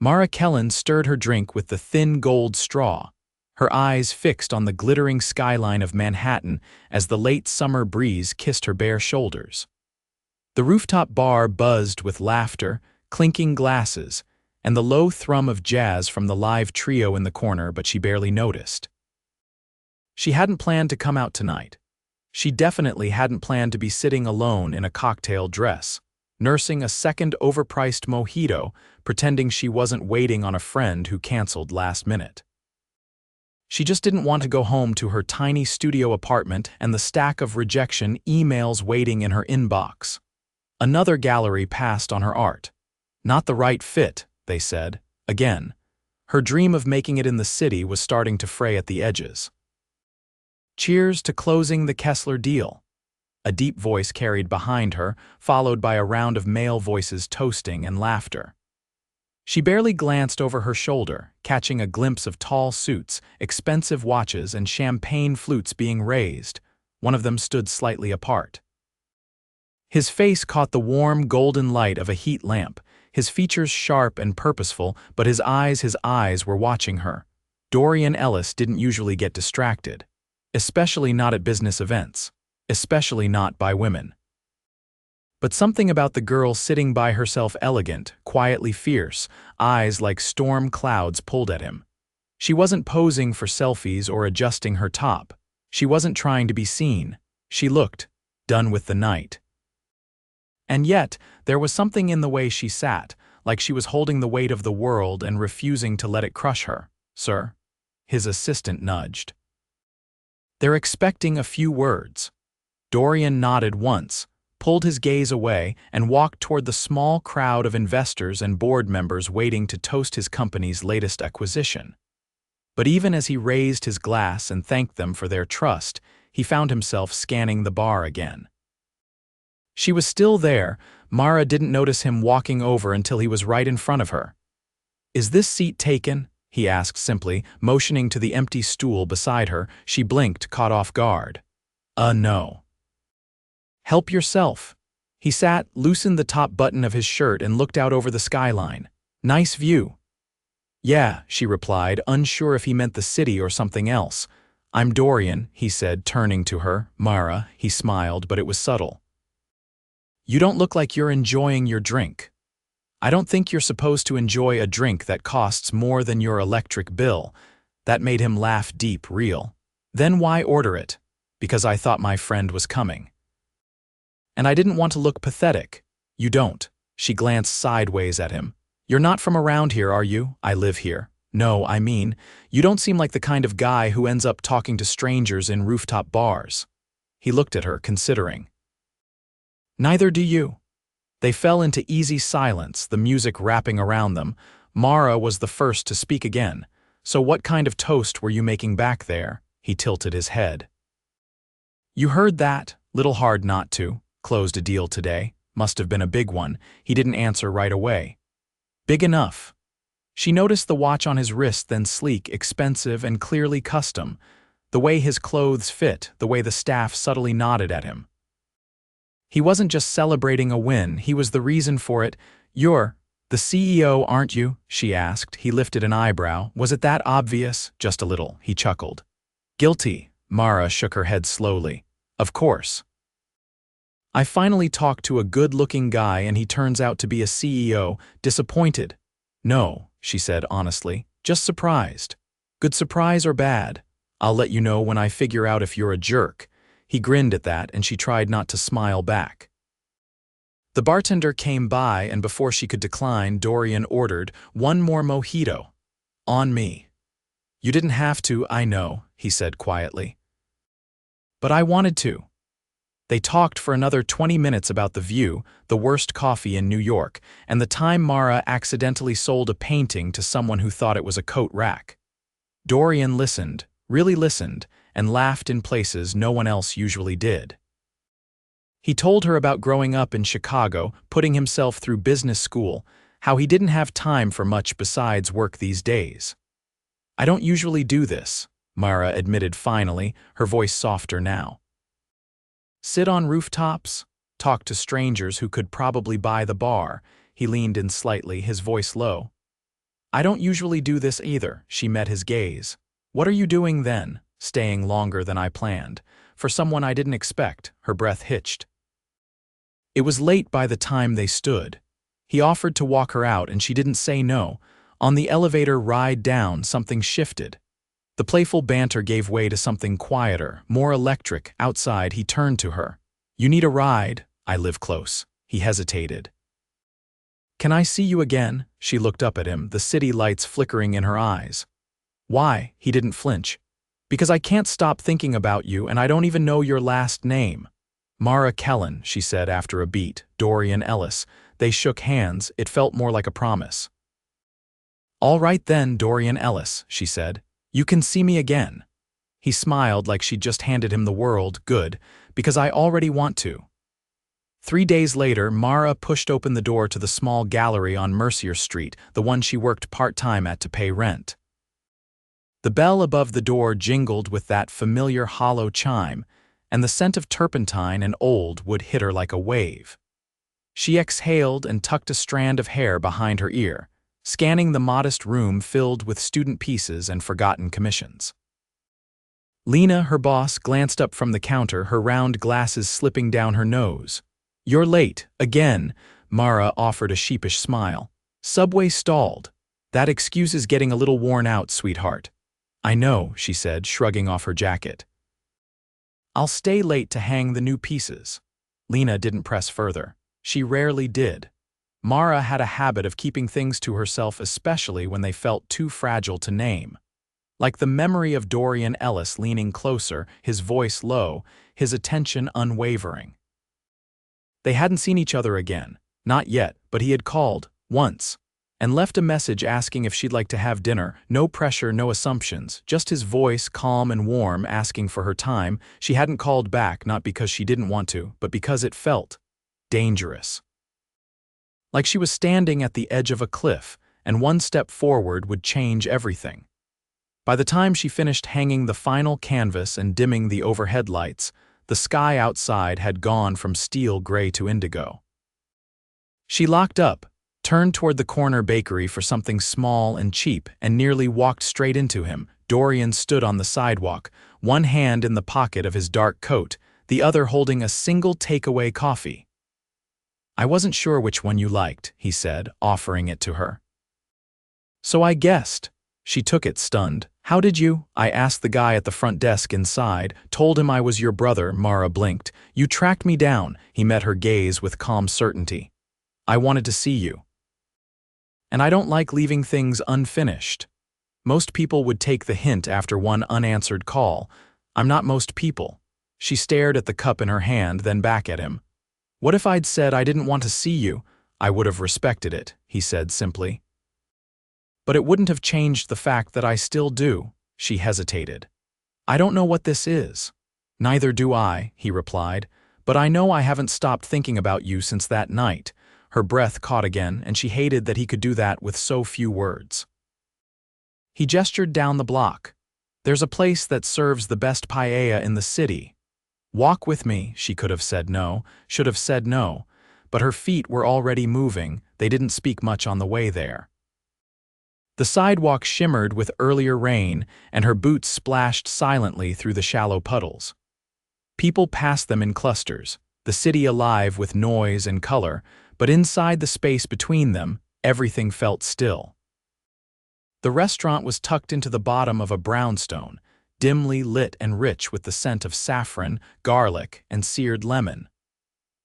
Mara Kellan stirred her drink with the thin gold straw, her eyes fixed on the glittering skyline of Manhattan as the late summer breeze kissed her bare shoulders. The rooftop bar buzzed with laughter, clinking glasses, and the low thrum of jazz from the live trio in the corner, but she barely noticed. She hadn't planned to come out tonight. She definitely hadn't planned to be sitting alone in a cocktail dress, nursing a second overpriced mojito, pretending she wasn't waiting on a friend who canceled last minute. She just didn't want to go home to her tiny studio apartment and the stack of rejection emails waiting in her inbox. Another gallery passed on her art. Not the right fit, they said. Again, her dream of making it in the city was starting to fray at the edges. Cheers to closing the Kessler deal. A deep voice carried behind her, followed by a round of male voices toasting and laughter. She barely glanced over her shoulder, catching a glimpse of tall suits, expensive watches, and champagne flutes being raised. One of them stood slightly apart. His face caught the warm golden light of a heat lamp, his features sharp and purposeful, but his eyes were watching her. Dorian Ellis didn't usually get distracted, especially not at business events, especially not by women. But something about the girl sitting by herself, elegant, quietly fierce, eyes like storm clouds, pulled at him. She wasn't posing for selfies or adjusting her top. She wasn't trying to be seen. She looked done with the night. And yet, there was something in the way she sat, like she was holding the weight of the world and refusing to let it crush her. "Sir?" His assistant nudged. "They're expecting a few words." Dorian nodded once, pulled his gaze away, and walked toward the small crowd of investors and board members waiting to toast his company's latest acquisition. But even as he raised his glass and thanked them for their trust, he found himself scanning the bar again. She was still there. Mara didn't notice him walking over until he was right in front of her. "Is this seat taken?" he asked simply, motioning to the empty stool beside her. She blinked, caught off guard. No." "Help yourself." He sat, loosened the top button of his shirt, and looked out over the skyline. "Nice view." "Yeah," she replied, unsure if he meant the city or something else. "I'm Dorian," he said, turning to her. "Mara," he smiled, but it was subtle. "You don't look like you're enjoying your drink." "I don't think you're supposed to enjoy a drink that costs more than your electric bill." That made him laugh deep, real. "Then why order it?" "Because I thought my friend was coming. And I didn't want to look pathetic." "You don't." She glanced sideways at him. "You're not from around here, are you?" "I live here." "No, I mean, you don't seem like the kind of guy who ends up talking to strangers in rooftop bars." He looked at her, considering. "Neither do you." They fell into easy silence, the music wrapping around them. Mara was the first to speak again. "So what kind of toast were you making back there?" He tilted his head. "You heard that? Little hard not to. Closed a deal today. Must have been a big one." He didn't answer right away. "Big enough." She noticed the watch on his wrist, then sleek, expensive, and clearly custom. The way his clothes fit, the way the staff subtly nodded at him. He wasn't just celebrating a win, he was the reason for it. "You're the CEO, aren't you?" she asked. He lifted an eyebrow. "Was it that obvious?" "Just a little," he chuckled. "Guilty." Mara shook her head slowly. "Of course. I finally talked to a good-looking guy and he turns out to be a CEO. Disappointed?" "No," she said honestly. "Just surprised." "Good surprise or bad?" "I'll let you know when I figure out if you're a jerk." He grinned at that, and she tried not to smile back. The bartender came by, and before she could decline, Dorian ordered, "One more mojito." "On me." "You didn't have to, I know," he said quietly. "But I wanted to." They talked for another 20 minutes about the view, the worst coffee in New York, and the time Mara accidentally sold a painting to someone who thought it was a coat rack. Dorian listened, really listened, and laughed in places no one else usually did. He told her about growing up in Chicago, putting himself through business school, how he didn't have time for much besides work these days. "I don't usually do this," Mara admitted finally, her voice softer now. "Sit on rooftops, talk to strangers who could probably buy the bar." He leaned in slightly, his voice low. I don't usually do this either, she met his gaze. What are you doing then, staying longer than I planned? For someone I didn't expect, her breath hitched. It was late by the time they stood. He offered to walk her out and she didn't say no. On the elevator ride down, something shifted. The playful banter gave way to something quieter, more electric. Outside, he turned to her. You need a ride? I live close. He hesitated. Can I see you again? She looked up at him, the city lights flickering in her eyes. Why? He didn't flinch. Because I can't stop thinking about you and I don't even know your last name. Mara Kellan, she said after a beat. Dorian Ellis. They shook hands. It felt more like a promise. All right then, Dorian Ellis, she said. You can see me again. He smiled like she'd just handed him the world. Good, because I already want to. 3 days later, Mara pushed open the door to the small gallery on Mercier Street, the one she worked part-time at to pay rent. The bell above the door jingled with that familiar hollow chime, and the scent of turpentine and old wood hit her like a wave. She exhaled and tucked a strand of hair behind her ear, scanning the modest room filled with student pieces and forgotten commissions. Lena, her boss, glanced up from the counter, her round glasses slipping down her nose. You're late, again, Mara offered a sheepish smile. Subway stalled. That excuse is getting a little worn out, sweetheart. I know, she said, shrugging off her jacket. I'll stay late to hang the new pieces. Lena didn't press further. She rarely did. Mara had a habit of keeping things to herself, especially when they felt too fragile to name. Like the memory of Dorian Ellis leaning closer, his voice low, his attention unwavering. They hadn't seen each other again, not yet, but he had called, once, and left a message asking if she'd like to have dinner. No pressure, no assumptions, just his voice, calm and warm, asking for her time. She hadn't called back, not because she didn't want to, but because it felt dangerous. Like she was standing at the edge of a cliff, and one step forward would change everything. By the time she finished hanging the final canvas and dimming the overhead lights, the sky outside had gone from steel gray to indigo. She locked up, turned toward the corner bakery for something small and cheap, and nearly walked straight into him. Dorian stood on the sidewalk, one hand in the pocket of his dark coat, the other holding a single takeaway coffee. I wasn't sure which one you liked, he said, offering it to her. So I guessed. She took it, stunned. How did you? I asked the guy at the front desk inside, told him I was your brother. Mara blinked. You tracked me down. He met her gaze with calm certainty. I wanted to see you. And I don't like leaving things unfinished. Most people would take the hint after one unanswered call. I'm not most people. She stared at the cup in her hand, then back at him. What if I'd said I didn't want to see you? I would have respected it, he said simply. But it wouldn't have changed the fact that I still do. She hesitated. I don't know what this is. Neither do I, he replied, but I know I haven't stopped thinking about you since that night. Her breath caught again, and she hated that he could do that with so few words. He gestured down the block. There's a place that serves the best paella in the city. Walk with me, she could have said no, should have said no, but her feet were already moving. They didn't speak much on the way there. The sidewalk shimmered with earlier rain, and her boots splashed silently through the shallow puddles. People passed them in clusters, the city alive with noise and color, but inside the space between them, everything felt still. The restaurant was tucked into the bottom of a brownstone, dimly lit and rich with the scent of saffron, garlic, and seared lemon.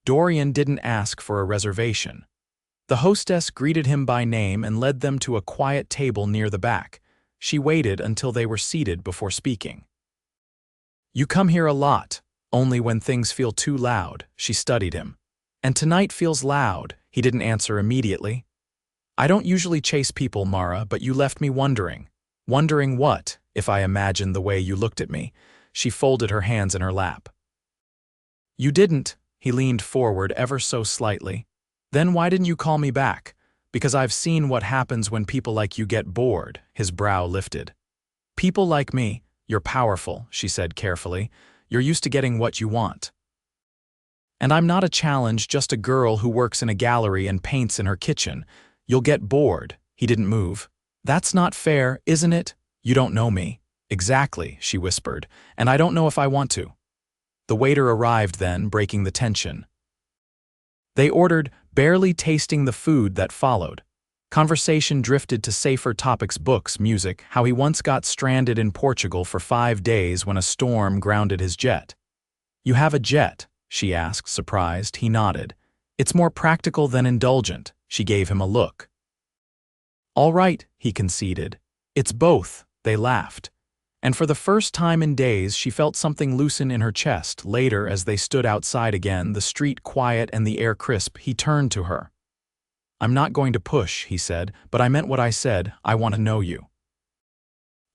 Dorian didn't ask for a reservation. The hostess greeted him by name and led them to a quiet table near the back. She waited until they were seated before speaking. You come here a lot, only when things feel too loud, she studied him. And tonight feels loud, he didn't answer immediately. I don't usually chase people, Mara, but you left me wondering. Wondering what, if I imagined the way you looked at me? She folded her hands in her lap. You didn't, he leaned forward ever so slightly. Then why didn't you call me back? Because I've seen what happens when people like you get bored, his brow lifted. People like me, you're powerful, she said carefully. You're used to getting what you want. And I'm not a challenge, just a girl who works in a gallery and paints in her kitchen. You'll get bored. He didn't move. "That's not fair, isn't it? You don't know me." "Exactly," she whispered, "and I don't know if I want to." The waiter arrived then, breaking the tension. They ordered, barely tasting the food that followed. Conversation drifted to safer topics: books, music, how he once got stranded in Portugal for 5 days when a storm grounded his jet. "You have a jet?" she asked, surprised. He nodded. "It's more practical than indulgent." She gave him a look. "All right," he conceded. "It's both." They laughed. And for the first time in days, she felt something loosen in her chest. Later, as they stood outside again, the street quiet and the air crisp, he turned to her. "I'm not going to push," he said, "but I meant what I said. I want to know you.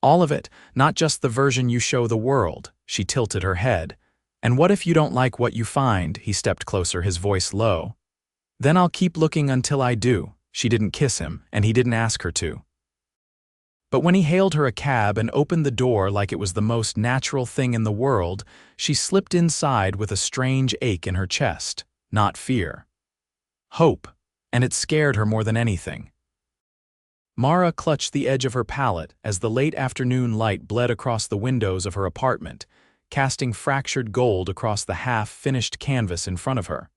All of it, not just the version you show the world." She tilted her head. "And what if you don't like what you find?" He stepped closer, his voice low. "Then I'll keep looking until I do." She didn't kiss him, and he didn't ask her to. But when he hailed her a cab and opened the door like it was the most natural thing in the world, she slipped inside with a strange ache in her chest. Not fear. Hope. And it scared her more than anything. Mara clutched the edge of her palette as the late afternoon light bled across the windows of her apartment, casting fractured gold across the half-finished canvas in front of her.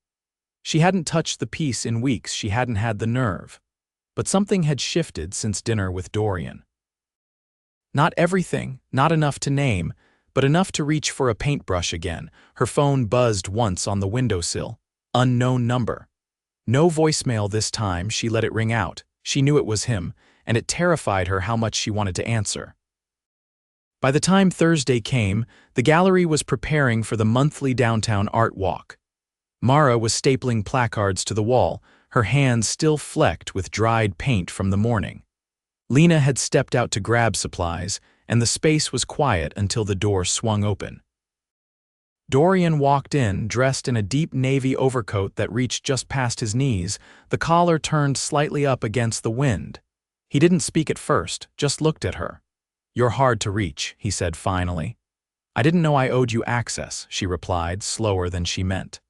She hadn't touched the piece in weeks. She hadn't had the nerve. But something had shifted since dinner with Dorian. Not everything, not enough to name, but enough to reach for a paintbrush again. Her phone buzzed once on the windowsill. Unknown number. No voicemail this time. She let it ring out. She knew it was him, and it terrified her how much she wanted to answer. By the time Thursday came, the gallery was preparing for the monthly downtown art walk. Mara was stapling placards to the wall, her hands still flecked with dried paint from the morning. Lena had stepped out to grab supplies, and the space was quiet until the door swung open. Dorian walked in, dressed in a deep navy overcoat that reached just past his knees, the collar turned slightly up against the wind. He didn't speak at first, just looked at her. "You're hard to reach," he said finally. "I didn't know I owed you access," she replied, slower than she meant.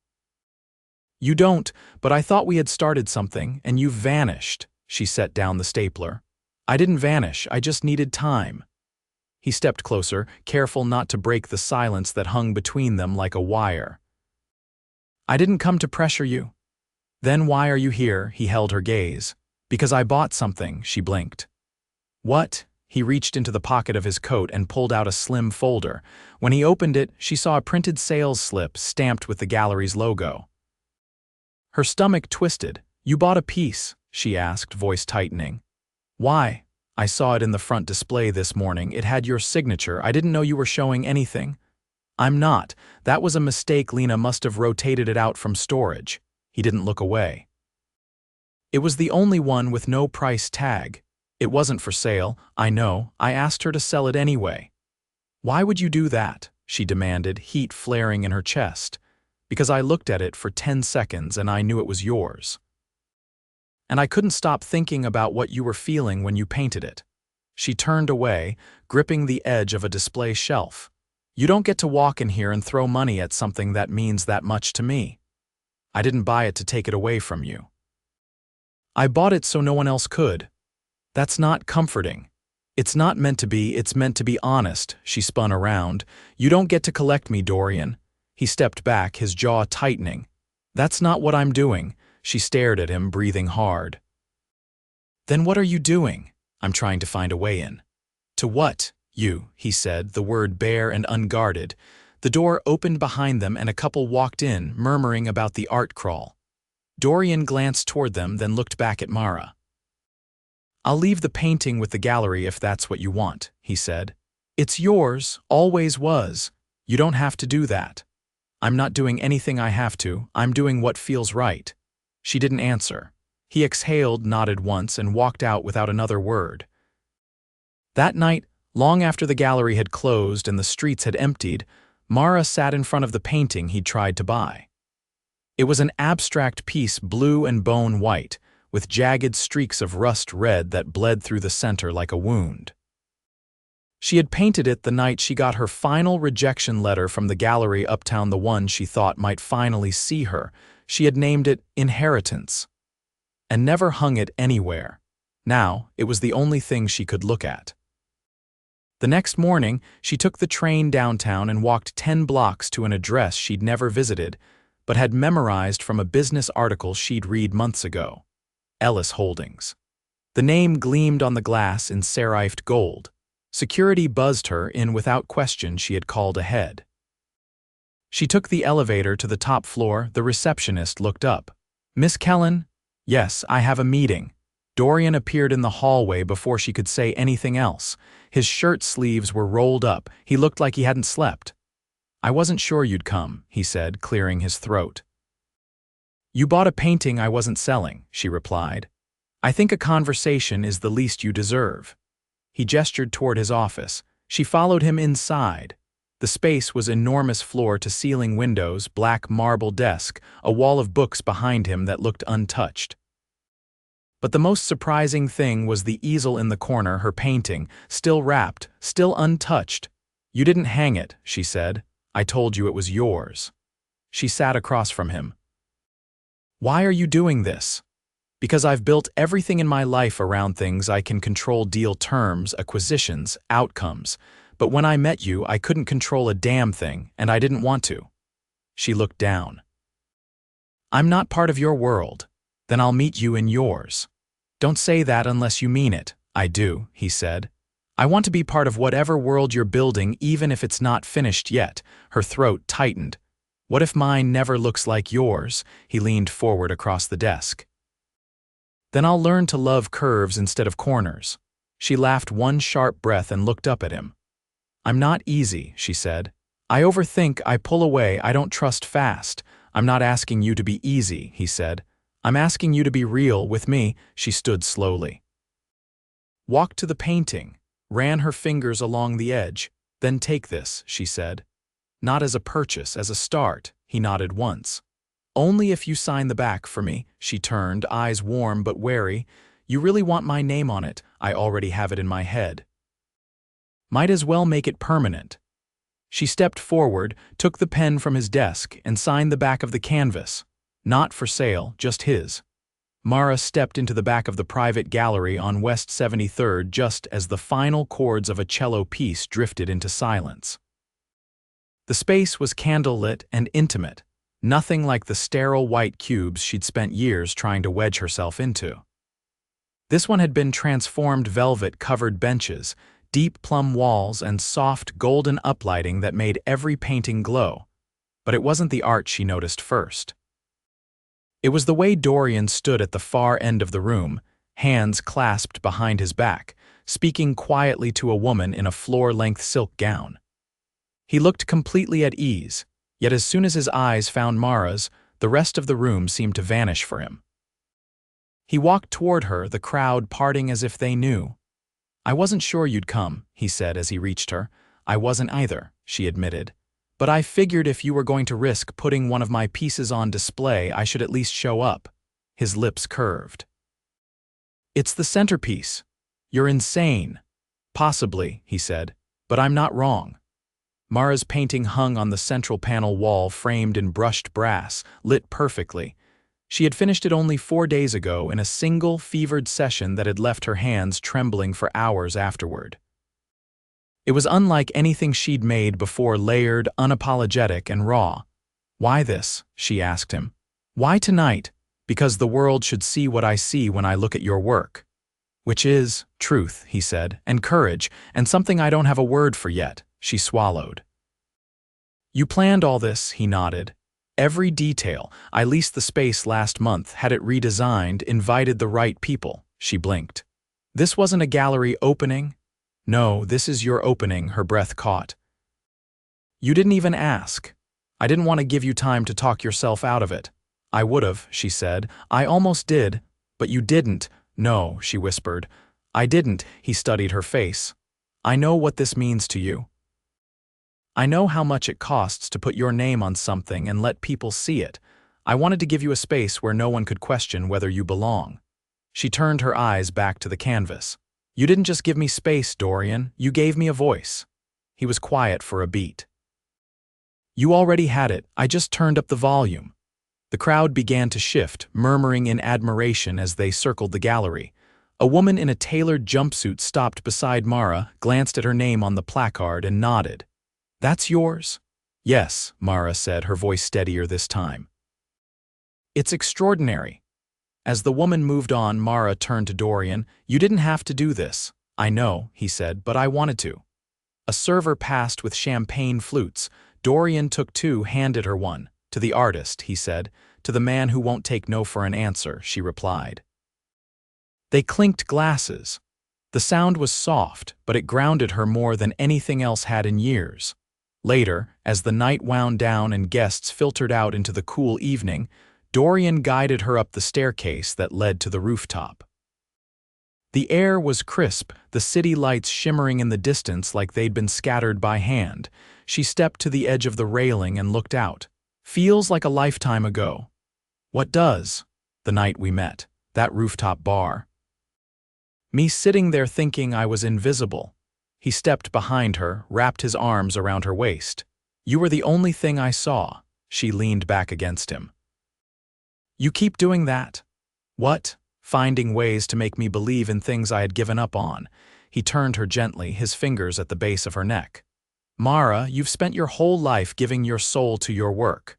"You don't, but I thought we had started something, and you've vanished." She set down the stapler. "I didn't vanish, I just needed time." He stepped closer, careful not to break the silence that hung between them like a wire. "I didn't come to pressure you." "Then why are you here?" He held her gaze. "Because I bought something," she blinked. "What?" He reached into the pocket of his coat and pulled out a slim folder. When he opened it, she saw a printed sales slip stamped with the gallery's logo. Her stomach twisted. "You bought a piece?" she asked, voice tightening. "Why?" "I saw it in the front display this morning. It had your signature. I didn't know you were showing anything." "I'm not. That was a mistake. Lena must have rotated it out from storage." He didn't look away. "It was the only one with no price tag. It wasn't for sale. I know. I asked her to sell it anyway." "Why would you do that?" she demanded, heat flaring in her chest. "Because I looked at it for 10 seconds and I knew it was yours. And I couldn't stop thinking about what you were feeling when you painted it." She turned away, gripping the edge of a display shelf. "You don't get to walk in here and throw money at something that means that much to me. I didn't buy it to take it away from you. I bought it so no one else could." "That's not comforting." "It's not meant to be. It's meant to be honest." She spun around. "You don't get to collect me, Dorian." He stepped back, his jaw tightening. "That's not what I'm doing." She stared at him, breathing hard. "Then what are you doing?" "I'm trying to find a way in." "To what?" "You," he said, the word bare and unguarded. The door opened behind them and a couple walked in, murmuring about the art crawl. Dorian glanced toward them, then looked back at Mara. "I'll leave the painting with the gallery if that's what you want," he said. "It's yours, always was. You don't have to do that." "I'm not doing anything I have to. I'm doing what feels right." She didn't answer. He exhaled, nodded once, and walked out without another word. That night, long after the gallery had closed and the streets had emptied, Mara sat in front of the painting he'd tried to buy. It was an abstract piece, blue and bone white, with jagged streaks of rust red that bled through the center like a wound. She had painted it the night she got her final rejection letter from the gallery uptown, the one she thought might finally see her. She had named it Inheritance, and never hung it anywhere. Now, it was the only thing she could look at. The next morning, she took the train downtown and walked 10 blocks to an address she'd never visited, but had memorized from a business article she'd read months ago. Ellis Holdings. The name gleamed on the glass in serifed gold. Security buzzed her in without question she had called ahead. She took the elevator to the top floor. The receptionist looked up. "Miss Kellan?" "Yes, I have a meeting." Dorian appeared in the hallway before she could say anything else. His shirt sleeves were rolled up. He looked like he hadn't slept. "I wasn't sure you'd come," he said, clearing his throat. "You bought a painting I wasn't selling," she replied. "I think a conversation is the least you deserve." He gestured toward his office. She followed him inside. The space was enormous floor-to-ceiling windows, black marble desk, a wall of books behind him that looked untouched. But the most surprising thing was the easel in the corner, her painting, still wrapped, still untouched. "You didn't hang it," she said. "I told you it was yours." She sat across from him. "Why are you doing this?" "Because I've built everything in my life around things I can control: deal terms, acquisitions, outcomes. But when I met you, I couldn't control a damn thing, and I didn't want to." She looked down. "I'm not part of your world. Then I'll meet you in yours." "Don't say that unless you mean it." "I do," he said. "I want to be part of whatever world you're building, even if it's not finished yet." Her throat tightened. "What if mine never looks like yours?" He leaned forward across the desk. "Then I'll learn to love curves instead of corners." She laughed one sharp breath and looked up at him. "I'm not easy," she said. "I overthink, I pull away, I don't trust fast." "I'm not asking you to be easy," he said. "I'm asking you to be real with me." She stood slowly. Walked to the painting, ran her fingers along the edge. "Then take this," she said. "Not as a purchase, as a start." He nodded once. "Only if you sign the back for me." She turned, eyes warm but wary. "You really want my name on it?" "I already have it in my head." "Might as well make it permanent." She stepped forward, took the pen from his desk, and signed the back of the canvas. Not for sale, just his. Mara stepped into the back of the private gallery on West 73rd just as the final chords of a cello piece drifted into silence. The space was candlelit and intimate, nothing like the sterile white cubes she'd spent years trying to wedge herself into. This one had been transformed velvet-covered benches, deep plum walls, and soft golden uplighting that made every painting glow. But it wasn't the art she noticed first. It was the way Dorian stood at the far end of the room, hands clasped behind his back, speaking quietly to a woman in a floor-length silk gown. He looked completely at ease, yet as soon as his eyes found Mara's, the rest of the room seemed to vanish for him. He walked toward her, the crowd parting as if they knew. "I wasn't sure you'd come," he said as he reached her. "I wasn't either," she admitted. "But I figured if you were going to risk putting one of my pieces on display, I should at least show up." His lips curved. "It's the centerpiece. You're insane." "Possibly," he said, "but I'm not wrong." Mara's painting hung on the central panel wall, framed in brushed brass, lit perfectly. She had finished it only 4 days ago in a single, fevered session that had left her hands trembling for hours afterward. It was unlike anything she'd made before, layered, unapologetic, and raw. "Why this?" she asked him. "Why tonight?" "Because the world should see what I see when I look at your work." "Which is truth," he said, "and courage, and something I don't have a word for yet." She swallowed. "You planned all this," he nodded. "Every detail. I leased the space last month, had it redesigned, invited the right people." She blinked. "This wasn't a gallery opening?" "No, this is your opening," her breath caught. "You didn't even ask." "I didn't want to give you time to talk yourself out of it." "I would've," she said. "I almost did." "But you didn't." "No," she whispered. "I didn't." He studied her face. "I know what this means to you. I know how much it costs to put your name on something and let people see it. I wanted to give you a space where no one could question whether you belong." She turned her eyes back to the canvas. "You didn't just give me space, Dorian. You gave me a voice." He was quiet for a beat. "You already had it. I just turned up the volume." The crowd began to shift, murmuring in admiration as they circled the gallery. A woman in a tailored jumpsuit stopped beside Mara, glanced at her name on the placard, and nodded. "That's yours?" "Yes," Mara said, her voice steadier this time. "It's extraordinary." As the woman moved on, Mara turned to Dorian. "You didn't have to do this." "I know," he said, "but I wanted to." A server passed with champagne flutes. Dorian took two, handed her one. "To the artist," he said. "To the man who won't take no for an answer," she replied. They clinked glasses. The sound was soft, but it grounded her more than anything else had in years. Later, as the night wound down and guests filtered out into the cool evening, Dorian guided her up the staircase that led to the rooftop. The air was crisp, the city lights shimmering in the distance like they'd been scattered by hand. She stepped to the edge of the railing and looked out. "Feels like a lifetime ago." "What does?" "The night we met. That rooftop bar. Me sitting there thinking I was invisible." He stepped behind her, wrapped his arms around her waist. "You were the only thing I saw." She leaned back against him. "You keep doing that." "What?" "Finding ways to make me believe in things I had given up on." He turned her gently, his fingers at the base of her neck. "Mara, you've spent your whole life giving your soul to your work.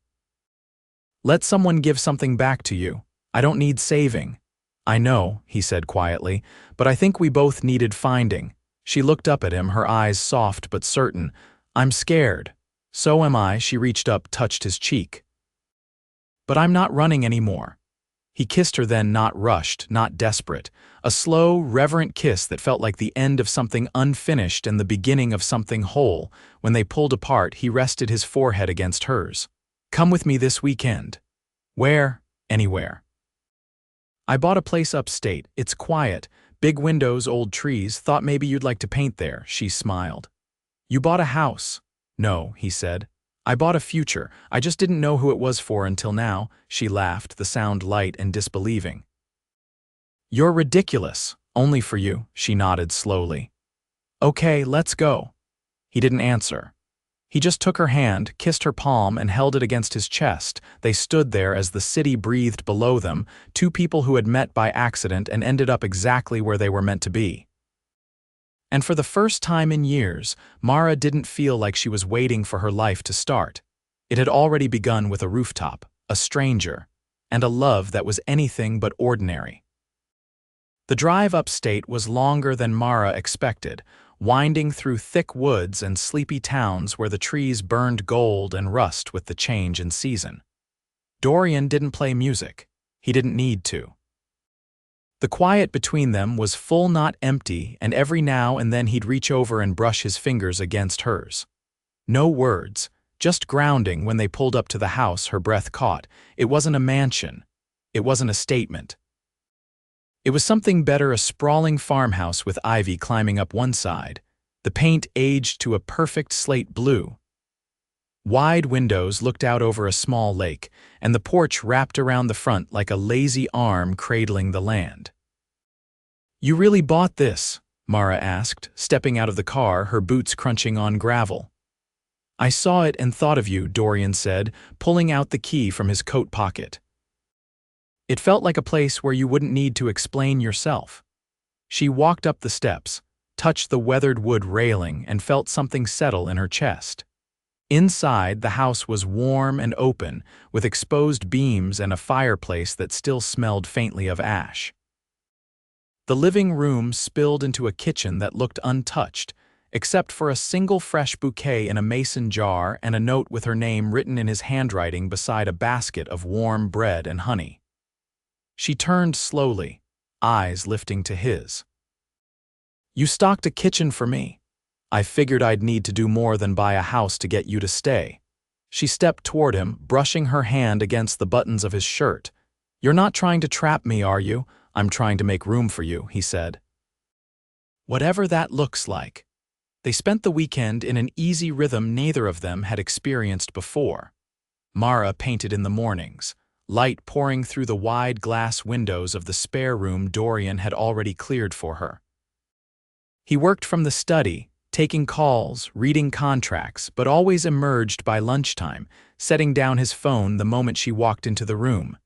Let someone give something back to you. I don't need saving." "I know," he said quietly, "but I think we both needed finding." She looked up at him, her eyes soft but certain. "I'm scared." "So am I." She reached up, touched his cheek. "But I'm not running anymore." He kissed her then, not rushed, not desperate. A slow, reverent kiss that felt like the end of something unfinished and the beginning of something whole. When they pulled apart, he rested his forehead against hers. "Come with me this weekend." "Where?" "Anywhere." "I bought a place upstate. It's quiet. Big windows, old trees. Thought maybe you'd like to paint there." She smiled. "You bought a house." "No," he said. "I bought a future. I just didn't know who it was for until now." She laughed, the sound light and disbelieving. "You're ridiculous. Only for you." She nodded slowly. "Okay, let's go." He didn't answer. He just took her hand, kissed her palm, and held it against his chest. They stood there as the city breathed below them, two people who had met by accident and ended up exactly where they were meant to be. And for the first time in years, Mara didn't feel like she was waiting for her life to start. It had already begun with a rooftop, a stranger, and a love that was anything but ordinary. The drive upstate was longer than Mara expected, winding through thick woods and sleepy towns where the trees burned gold and rust with the change in season. Dorian didn't play music. He didn't need to. The quiet between them was full, not empty, and every now and then he'd reach over and brush his fingers against hers. No words, just grounding. When they pulled up to the house, her breath caught. It wasn't a mansion. It wasn't a statement. It was something better, a sprawling farmhouse with ivy climbing up one side, the paint aged to a perfect slate blue. Wide windows looked out over a small lake, and the porch wrapped around the front like a lazy arm cradling the land. "You really bought this?" Mara asked, stepping out of the car, her boots crunching on gravel. "I saw it and thought of you," Dorian said, pulling out the key from his coat pocket. "It felt like a place where you wouldn't need to explain yourself." She walked up the steps, touched the weathered wood railing, and felt something settle in her chest. Inside, the house was warm and open, with exposed beams and a fireplace that still smelled faintly of ash. The living room spilled into a kitchen that looked untouched, except for a single fresh bouquet in a mason jar and a note with her name written in his handwriting beside a basket of warm bread and honey. She turned slowly, eyes lifting to his. "You stocked a kitchen for me. I figured I'd need to do more than buy a house to get you to stay." She stepped toward him, brushing her hand against the buttons of his shirt. "You're not trying to trap me, are you?" "I'm trying to make room for you," he said. "Whatever that looks like." They spent the weekend in an easy rhythm neither of them had experienced before. Mara painted in the mornings, light pouring through the wide glass windows of the spare room Dorian had already cleared for her. He worked from the study, taking calls, reading contracts, but always emerged by lunchtime, setting down his phone the moment she walked into the room.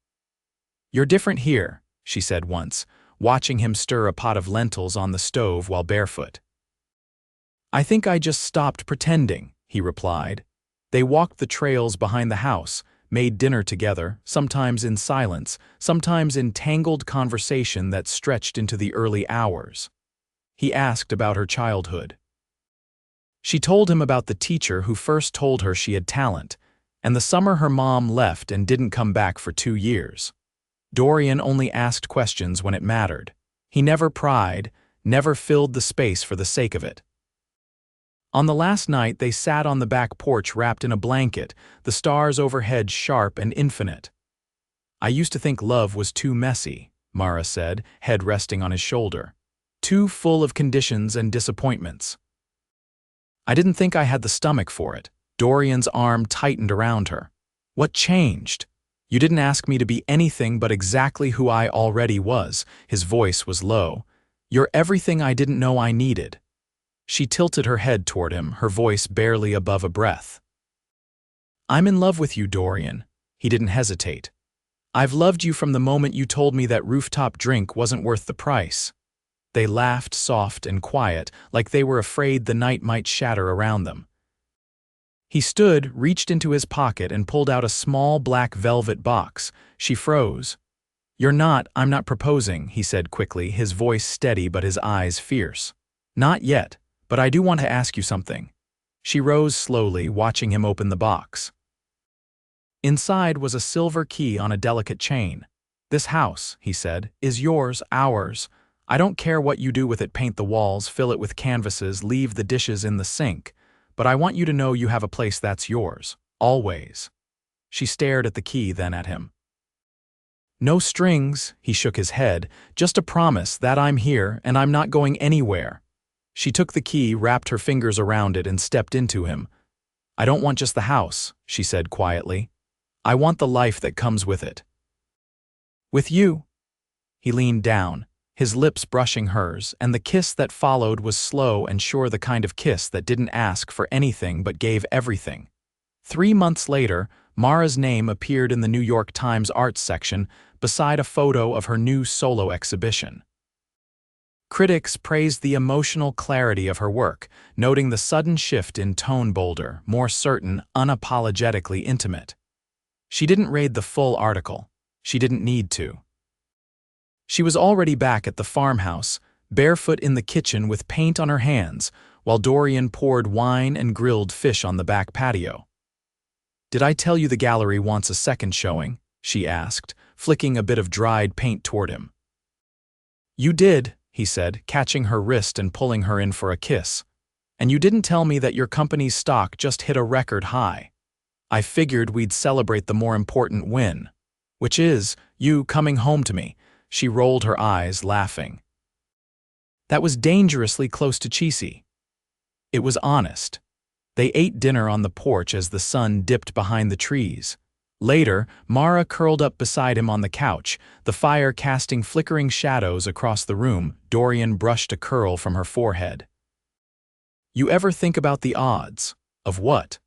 "You're different here," she said once, watching him stir a pot of lentils on the stove while barefoot. "I think I just stopped pretending," he replied. They walked the trails behind the house, made dinner together, sometimes in silence, sometimes in tangled conversation that stretched into the early hours. He asked about her childhood. She told him about the teacher who first told her she had talent, and the summer her mom left and didn't come back for 2 years. Dorian only asked questions when it mattered. He never pried, never filled the space for the sake of it. On the last night, they sat on the back porch wrapped in a blanket, the stars overhead sharp and infinite. "I used to think love was too messy," Mara said, head resting on his shoulder. "Too full of conditions and disappointments. I didn't think I had the stomach for it." Dorian's arm tightened around her. "What changed? You didn't ask me to be anything but exactly who I already was." His voice was low. "You're everything I didn't know I needed." She tilted her head toward him, her voice barely above a breath. "I'm in love with you, Dorian." He didn't hesitate. "I've loved you from the moment you told me that Rooftop drink wasn't worth the price." They laughed soft and quiet, like they were afraid the night might shatter around them. He stood, reached into his pocket, and pulled out a small black velvet box. She froze. I'm not proposing," he said quickly, his voice steady but his eyes fierce. "Not yet. But I do want to ask you something." She rose slowly, watching him open the box. Inside was a silver key on a delicate chain. "This house," he said, "is yours, ours. I don't care what you do with it, paint the walls, fill it with canvases, leave the dishes in the sink. But I want you to know you have a place that's yours. Always." She stared at the key, then at him. "No strings," he shook his head, "just a promise that I'm here and I'm not going anywhere." She took the key, wrapped her fingers around it, and stepped into him. "I don't want just the house," she said quietly. "I want the life that comes with it." "With you?" He leaned down, his lips brushing hers, and the kiss that followed was slow and sure, the kind of kiss that didn't ask for anything but gave everything. 3 months later, Mara's name appeared in the New York Times arts section beside a photo of her new solo exhibition. Critics praised the emotional clarity of her work, noting the sudden shift in tone, bolder, more certain, unapologetically intimate. She didn't read the full article. She didn't need to. She was already back at the farmhouse, barefoot in the kitchen with paint on her hands, while Dorian poured wine and grilled fish on the back patio. "Did I tell you the gallery wants a second showing?" she asked, flicking a bit of dried paint toward him. "You did," he said, catching her wrist and pulling her in for a kiss. "And you didn't tell me that your company's stock just hit a record high. I figured we'd celebrate the more important win, which is you coming home to me." She rolled her eyes, laughing. That was dangerously close to cheesy. It was honest. They ate dinner on the porch as the sun dipped behind the trees. Later, Mara curled up beside him on the couch, the fire casting flickering shadows across the room. Dorian brushed a curl from her forehead. "You ever think about the odds?" "Of what?"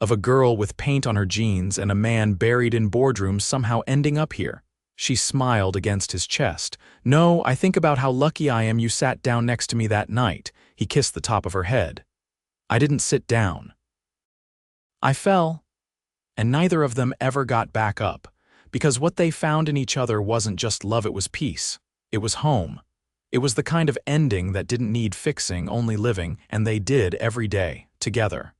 "Of a girl with paint on her jeans and a man buried in boardrooms somehow ending up here." She smiled against his chest. "No, I think about how lucky I am you sat down next to me that night." He kissed the top of her head. "I didn't sit down. I fell." And neither of them ever got back up, because what they found in each other wasn't just love, it was peace. It was home. It was the kind of ending that didn't need fixing, only living, and they did every day, together.